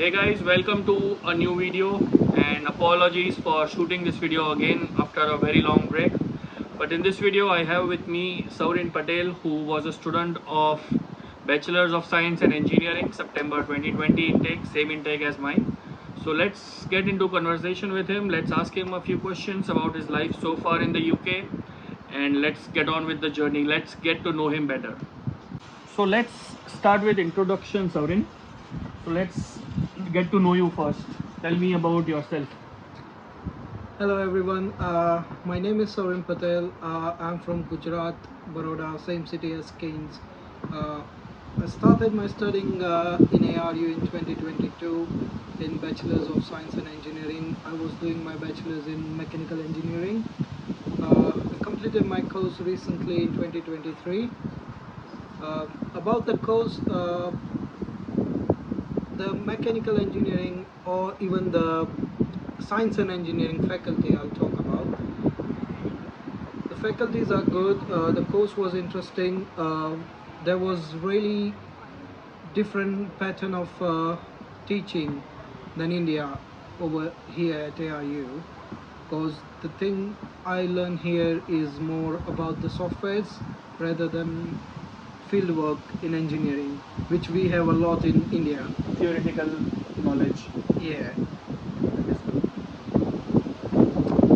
Hey guys, welcome to a new video and apologies for shooting this video again after a very long break. But in this video I have with me Saurin Patel, who was a student of Bachelor's of Science and Engineering, September 2020 intake, same intake as mine. So let's get into conversation with him. Let's ask him a few questions about his life so far in the UK and let's get on with the journey. Let's get to know him better. So let's start with introduction, Saurin. So let's get to know you first. Tell me about yourself. Hello everyone, my name is Saurin Patel. I'm from Gujarat, Baroda, same city as Keynes. I started my studying in ARU in 2022 in Bachelor's of Science and Engineering. I was doing my Bachelor's in Mechanical Engineering. I completed my course recently in 2023. About the course, the mechanical engineering or even the science and engineering faculty I'll talk about. The faculties are good, the course was interesting, there was really different pattern of teaching than India over here at ARU, because the thing I learn here is more about the softwares rather than field work in engineering, which we have a lot in India. Theoretical knowledge. Yeah.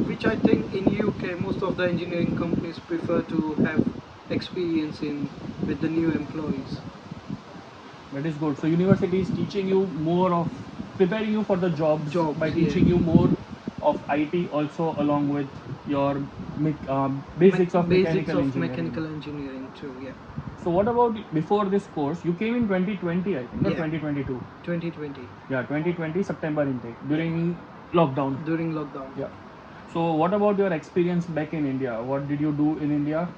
Which I think in UK most of the engineering companies prefer to have experience in with the new employees. That is good. So university is teaching you more of preparing you for the jobs by Yeah. teaching you more of IT also along with your basics of mechanical engineering. Mechanical engineering too. Yeah. So what about before this course? You came in 2020, I think, or Yeah. 2022. 2020 Yeah, 2020 September intake during lockdown. during lockdown. Yeah. So what about your experience back in India? What did you do in India?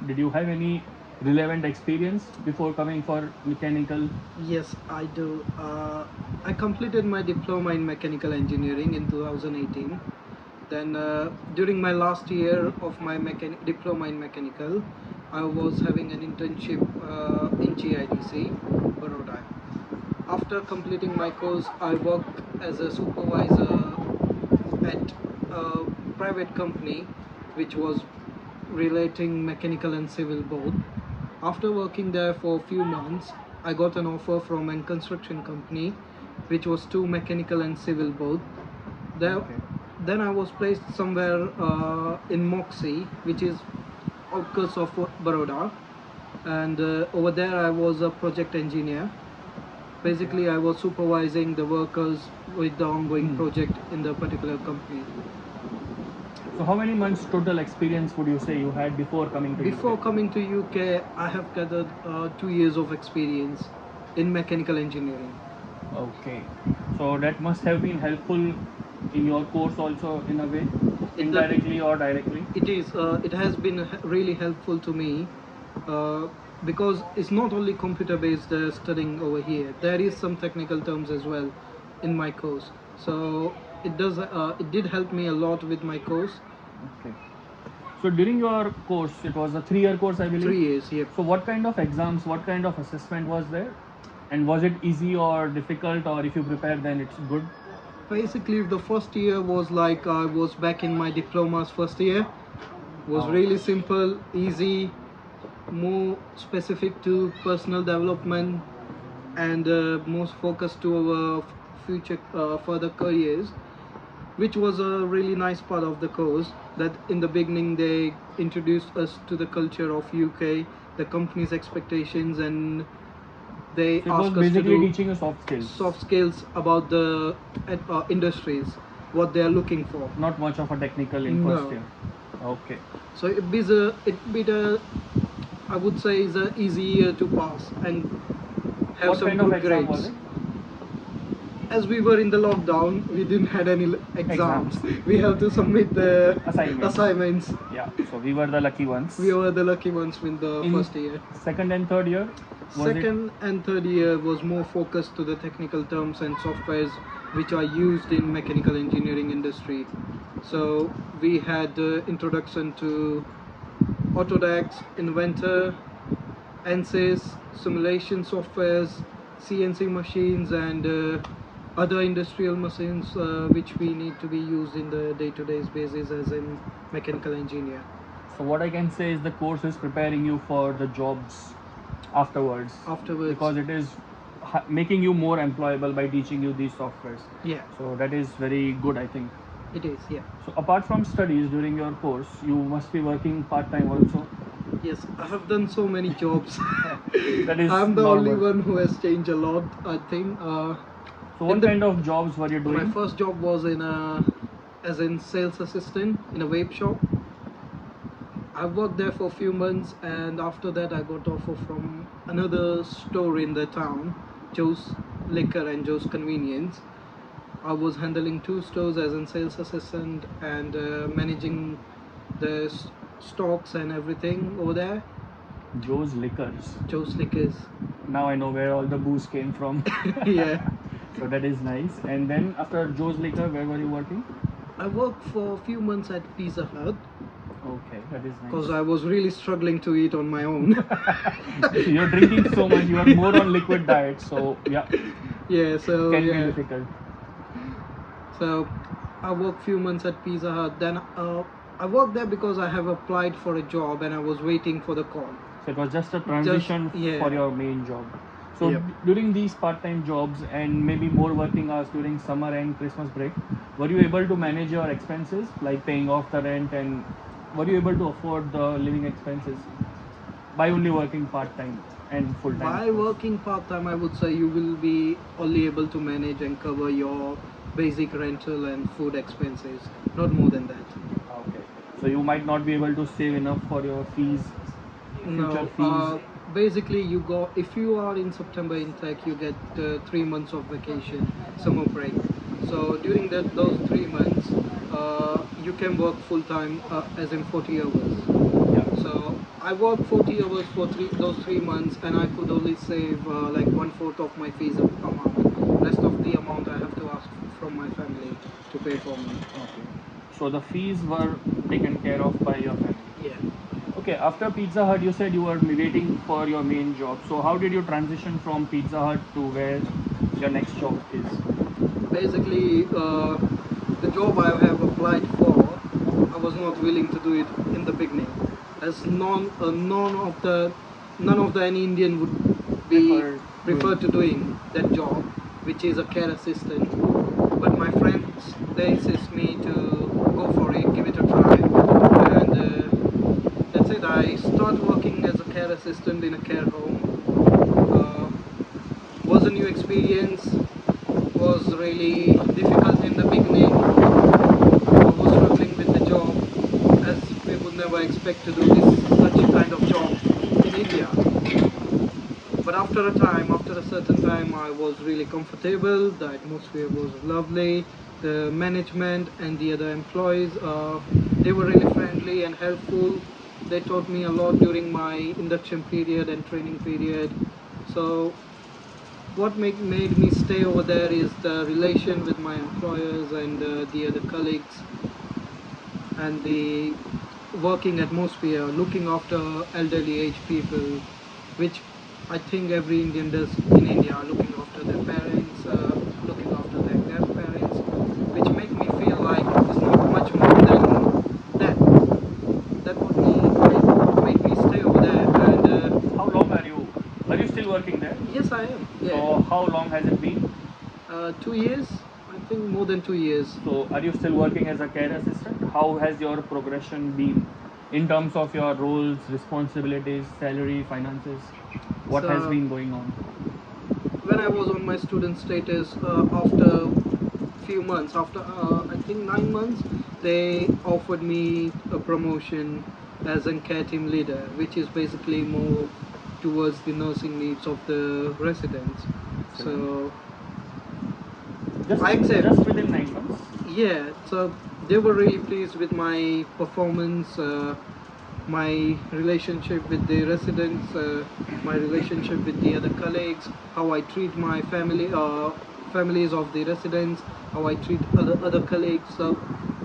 Did you have any relevant experience before coming for mechanical? Yes, I do. I completed my diploma in mechanical engineering in 2018. Then during my last year of my diploma in mechanical, I was having an internship in GIDC, Baroda. After completing my course, I worked as a supervisor at a private company which was relating mechanical and civil both. After working there for a few months, I got an offer from a construction company which was too mechanical and civil both. There, Okay. Then I was placed somewhere in Moxie, which is outskirts of Baroda, and over there I was a project engineer. Basically, I was supervising the workers with the ongoing project in the particular company. So how many months total experience would you say you had before coming to Before UK? coming to UK, I have gathered 2 years of experience in mechanical engineering. Okay. So that must have been helpful in your course also in a way, indirectly or directly. It is. It has been really helpful to me because it's not only computer-based studying over here. There is some technical terms as well in my course. So it does. It did help me a lot with my course. Okay. So during your course, it was a 3-year course, I believe. 3 years. Yep. So what kind of exams, what kind of assessment was there? And was it easy or difficult, or if you prepare then it's good? Basically, the first year was like I was back in my diploma's first year. Was Oh. really simple, easy, more specific to personal development, and most focused to our future further careers, which was a really nice part of the course. That in the beginning they introduced us to the culture of UK, the company's expectations, and they So it was asked us to basically do teaching you soft skills. soft skills about the industries, what they are looking for. Not much of a technical in No. first year. Okay. So I would say is a easy year to pass and have What some kind of good exam grades. was it? As we were in the lockdown, we didn't had any exams. We have to submit the assignments. Yeah. So we were the lucky ones. We were the lucky ones in the In first year. Second and third year? Second and third year was more focused to the technical terms and softwares which are used in mechanical engineering industry. So we had introduction to Autodesk, Inventor, ANSYS, simulation softwares, CNC machines, and other industrial machines which we need to be used in the day-to-day basis as a mechanical engineer. So what I can say is the course is preparing you for the jobs afterwards. Afterwards. Because it is making you more employable by teaching you these softwares. Yeah, So that is very good, I think. it is. Yeah. So apart from studies during your course, you must be working part-time also. Yes, I have done so many jobs. That is I'm the only normal. one who has changed a lot, I think. So what kind of jobs were you My doing? first job was as in sales assistant in a vape shop. I worked there for a few months, and after that I got offer from another store in the town, Joe's Liquor and Joe's Convenience. I was handling two stores as a sales assistant and managing the stocks and everything over there. Joe's Liquors. Joe's Liquors. Now I know where all the booze came from. Yeah. So that is nice. And then after Joe's Liquor, where were you working? I worked for a few months at Pizza Hut Okay, that is nice. because I was really struggling to eat on my own. You're drinking so much, you are more on liquid diet, so yeah, Yeah, so can be yeah. difficult. So I worked few months at Pizza Hut. Then I worked there because I have applied for a job and I was waiting for the call. So it was just a transition yeah. for your main job. So Yep. during these part-time jobs and maybe more working hours during summer and Christmas break, were you able to manage your expenses, like paying off the rent, and were you able to afford the living expenses by only working part-time and full-time? By working part-time, I would say you will be only able to manage and cover your basic rental and food expenses, not more than that. Okay. So you might not be able to save enough for your fees, future No, fees. basically you go, if you are in September intake, you get 3 months of vacation, summer break. So during those 3 months, you can work full time as in 40 hours. Yeah. So I worked 40 hours for those 3 months, and I could only save like 1/4 of my fees amount. Rest of the amount I have to ask from my family to pay for me. Okay. So the fees were taken care of by your family. Yeah. Okay, after Pizza Hut, you said you were waiting for your main job. So how did you transition from Pizza Hut to where your next job is? Basically, the job I have applied for, I was not willing to do it in the beginning, as none of the any Indian would be preferred to doing that job, which is a care assistant. But my friends, they insist me to go for it, give it a try, and that's it. I started working as a care assistant in a care home. Uh, was a new experience. Was really difficult in the beginning. I was struggling with the job, as we would never expect to do such kind of job in India. But after a certain time, I was really comfortable. The atmosphere was lovely. The management and the other employees, they were really friendly and helpful. They taught me a lot during my induction period and training period. So what made me stay over there is the relation with my employers and the other colleagues, and the working atmosphere, looking after elderly age people, which I think every Indian does in India, looking after their parents, looking after their grandparents, which make me feel like it's not much more than that. That would made me stay over there. And How long are you? Are you still working there? yes, I am. Yeah. So how long has it been? 2 years, I think more than 2 years. So are you still working as a care assistant? How has your progression been in terms of your roles, responsibilities, salary, finances? What has So, been going on? when I was on my student status, after few months, after I think 9 months, they offered me a promotion as a care team leader, which is basically more towards the nursing needs of the residents. So I accept. Just within 9 months. Yeah, so they were really pleased with my performance, my relationship with the residents, my relationship with the other colleagues, how I treat my families of the residents, how I treat other colleagues. So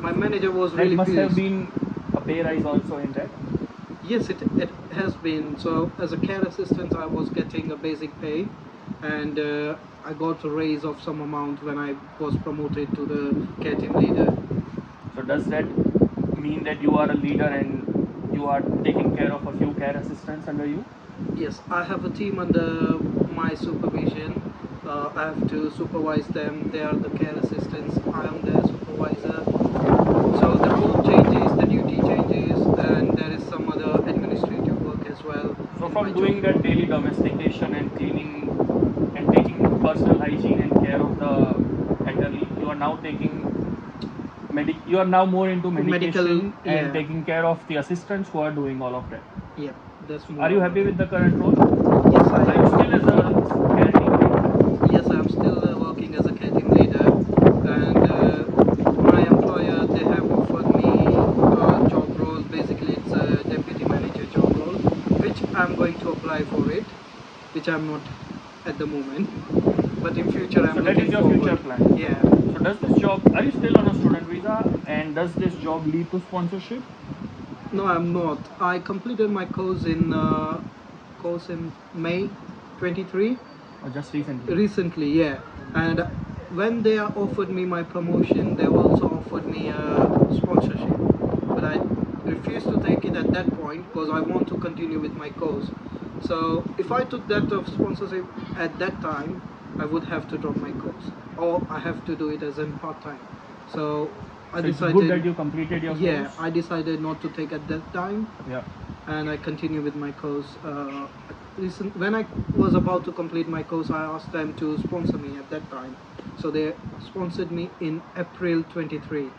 my manager was That really must pleased. have been a pay rise also in that. Yes, it has been. So as a care assistant, I was getting a basic pay, and I got a raise of some amount when I was promoted to the care team leader. So does that mean that you are a leader and you are taking care of a few care assistants under you? Yes, I have a team under my supervision. I have to supervise them. They are the care assistants. I am their supervisor. So the role changes, the duty changes, and there is some other administrative work as well. So in from my doing job. that daily domestication and cleaning and taking personal hygiene and care of the elderly, you are now taking you are now more into Medical, medication and yeah, taking care of the assistants who are doing all of that. yeah, that's more. Are you happy with the current role? Yes, I Are you still am. as a care team leader? Yes, I'm still working as a care team leader, and my employer, they have offered me a job role. Basically, it's a deputy manager job role, which I'm going to apply for it, which I'm not at the moment. But in future, So I'm that is looking your future forward. plan. Yeah. So does this job, are you still on a student visa and does this job lead to sponsorship? No, I'm not. I completed my course in May 23. Or just recently? Recently, yeah. And when they offered me my promotion, they also offered me a sponsorship, but I refused to take it at that point because I want to continue with my course. So if I took that of sponsorship at that time, I would have to drop my course, or I have to do it as in part time. So I So it's good decided, that you completed your yeah, course. I decided not to take at that time, Yeah. and I continue with my course. When I was about to complete my course, I asked them to sponsor me at that time. So they sponsored me in April 23.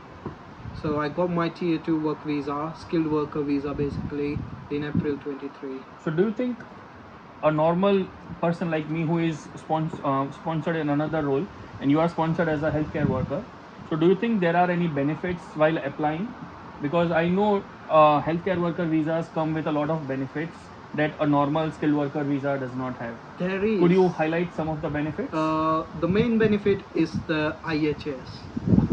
So I got my tier 2 work visa, skilled worker visa basically, in April 23. So do you think a normal person like me who is sponsored in another role and you are sponsored as a healthcare worker, so do you think there are any benefits while applying? Because I know healthcare worker visas come with a lot of benefits that a normal skilled worker visa does not have. There Could is. you highlight some of the benefits? The main benefit is the IHS.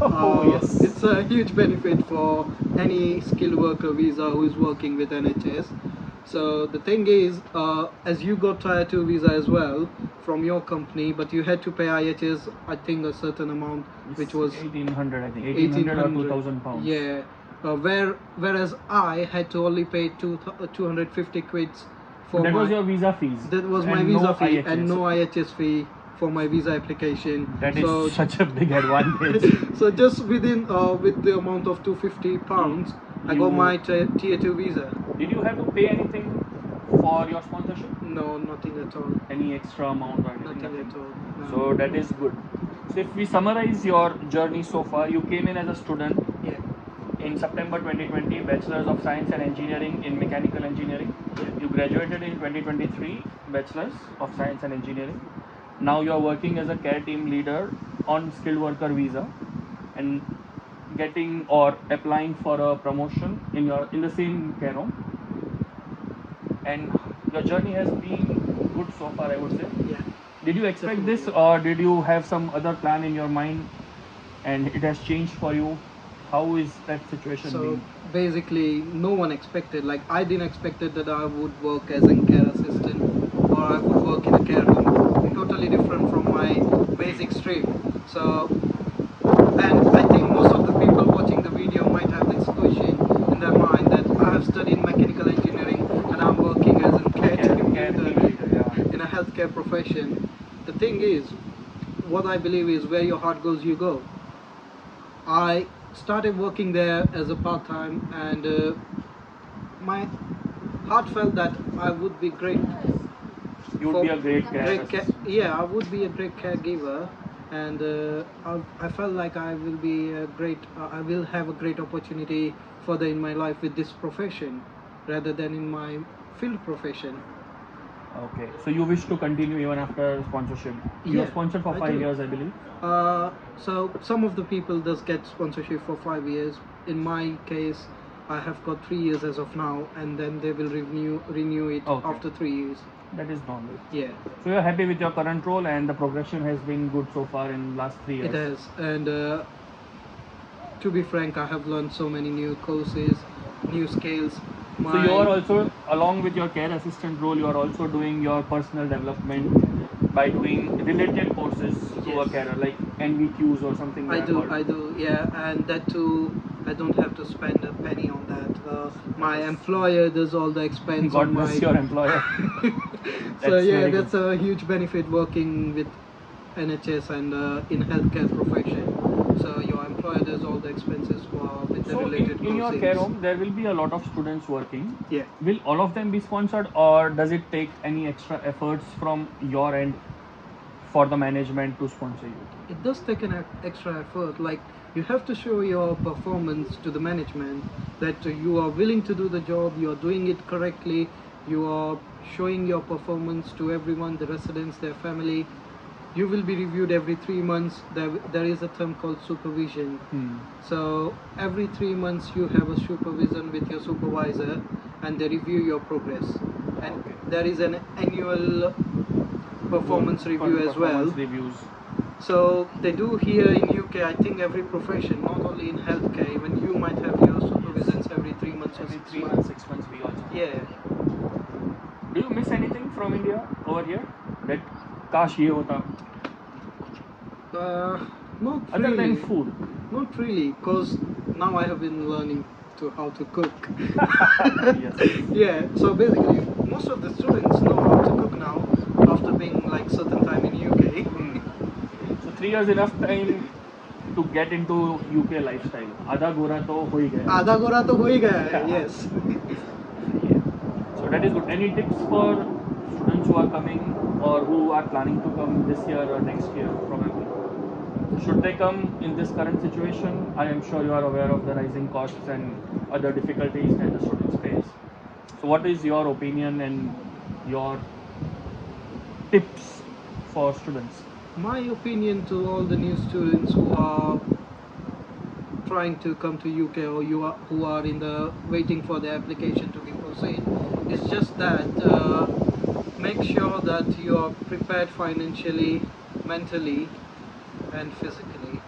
Oh yes. It's a huge benefit for any skilled worker visa who is working with NHS. So the thing is, as you got tier 2 visa as well from your company, but you had to pay IHS, I think a certain amount, which was 1800, I think 1800 or 2000 pounds. Yeah. Whereas I had to only pay 250 quids for That my. was your visa fees. That was my and visa no fee IHS. and no IHS fee for my visa application. That is So such a big advantage. so just within with the amount of 250 pounds, I got my tier 2 visa. Did you have to pay anything for your sponsorship? No, nothing at all. Any extra amount or anything? Nothing at all. No. So that is good. So if we summarize your journey so far, you came in as a student Yeah. in September 2020, Bachelor's of Science and Engineering in Mechanical Engineering. Yeah. You graduated in 2023, Bachelor's of Science and Engineering. Now you are working as a care team leader on skilled worker visa and getting or applying for a promotion in the same care home. And your journey has been good so far, I would say. Yeah. Did you expect this, Definitely. or did you have some other plan in your mind and it has changed for you? How is that situation So being? basically, no one expected. Like I didn't expect that I would work as a care assistant or I would work in a care home. Totally different from my basic stream. So, and I think most of the people watching the video might have this question in their mind that I have studied mechanical engineering and I'm working as a care team Care leader team leader, yeah. in a healthcare profession. The thing is, what I believe is where your heart goes, you go. I started working there as a part-time, and my heart felt that I would be great. You would be a great care assistant. Yeah, I would be a great caregiver, and I felt like I will be a great. I will have a great opportunity further in my life with this profession, rather than in my field profession. Okay, so you wish to continue even after sponsorship? You are Yeah, sponsored for I 5 do. years, I believe. So some of the people does get sponsorship for 5 years. In my case, I have got 3 years as of now, and then they will renew it Okay. after 3 years. That is normal. Yeah, So you are happy with your current role and the progression has been good so far in last 3 years. it has. And to be frank, I have learned so many new courses, new skills, So you are also, along with your care assistant role, you are also doing your personal development by doing related courses to a Yes. carer, like NVQs or something. I they are do, called. yeah, and that too, I don't have to spend a penny on that. My Yes. employer does all the expense God on bless my. your employer. So That's yeah, very that's good. a huge benefit working with NHS and in healthcare profession. So your employer does all the expenses for with the So related in your care courses. home, there will be a lot of students working. Yeah. Will all of them be sponsored, or does it take any extra efforts from your end for the management to sponsor you? It does take an extra effort. Like you have to show your performance to the management that you are willing to do the job, you are doing it correctly, you are showing your performance to everyone, the residents, their family. You will be reviewed every 3 months. There is a term called supervision. So every 3 months you have a supervision with your supervisor, and they review your progress. And Okay. there is an annual performance review as well. Performance reviews. So they do here in UK. I think every profession, not only in healthcare. Even you might have your supervisions every 3 months or Every 6 3 months. months, 6 months, we also. Yeah. Do you miss anything from India over here? That kash ye hota. Not Other really. than food. Not really, because now I have been learning to how to cook. Yes. Yeah. So basically, most of the students know how to cook now after being like certain time in UK. So 3 years enough time to get into UK lifestyle. आधा गोरा तो हो ही गया. आधा गोरा तो हो ही गया है. Yes. Yeah. So that is good. Any tips for students who are coming or who are planning to come this year or next year probably? Should they come in this current situation? I am sure you are aware of the rising costs and other difficulties that the students face. So what is your opinion and your tips for students? My opinion to all the new students who are trying to come to UK, or who are in the waiting for the application to be proceed, is just that make sure that you are prepared financially, mentally, and physically.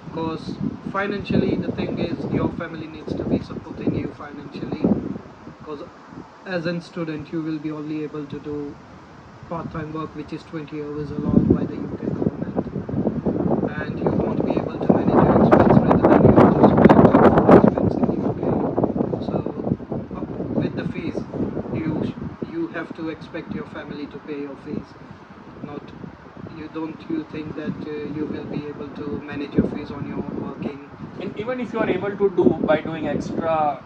Because financially, the thing is, your family needs to be supporting you financially. Because as a student, you will be only able to do part-time work, which is 20 hours allowed by the UK government, and you won't be able to manage your expense rather than you just paying for expense in the UK. So with the fees, you have to expect your family to pay your fees. Not you think that you will be able to manage your fees on your own working. And even if you are able to do by doing extra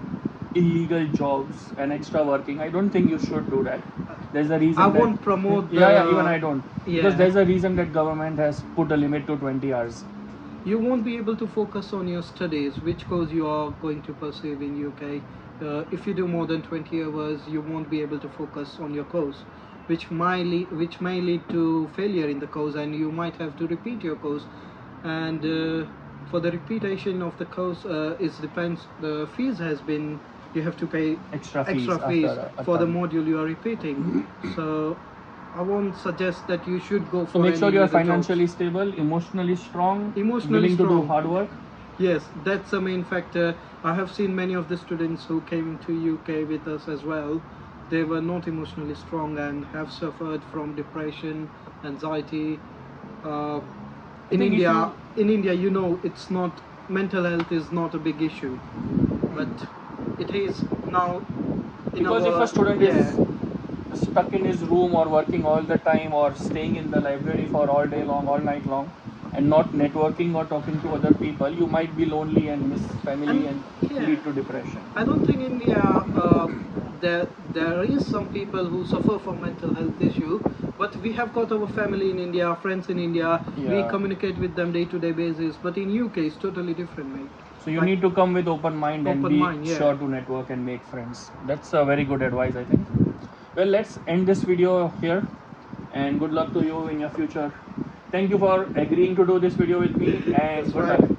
illegal jobs and extra working, I don't think you should do that. There's a reason I that, won't promote yeah, even I don't. Yeah. Because there's a reason that government has put a limit to 20 hours. You won't be able to focus on your studies, which course you are going to pursue in UK. If you do more than 20 hours, you won't be able to focus on your course, which may lead to failure in the course, and you might have to repeat your course. And for the repetition of the course, it depends. The fees has been, you have to pay Extra fees after a for the term. module you are repeating. So I won't suggest that you should go for. So make sure any you are illegal financially jobs. stable, emotionally strong, Emotionally willing to do strong. hard work. Yes, that's the main factor. I have seen many of the students who came to UK with us as well. They were not emotionally strong and have suffered from depression, anxiety. Uh, in think if India, you- in India, you know, it's not, mental health is not a big issue, but it is now. Because if a student is stuck in his room or working all the time or staying in the library for all day long, all night long, and not networking or talking to other people, you might be lonely and miss family and lead to depression. I don't think India, there is some people who suffer from mental health issue, but we have got our family in India, friends in India. We Yeah. communicate with them day-to-day basis. But in UK, it's totally different, mate. So you need to come with open mind and Open be mind, yeah. sure to network and make friends. That's a very good advice, I think. Well, let's end this video here, and good luck to you in your future. Thank you for agreeing to do this video with me, and That's good right. luck.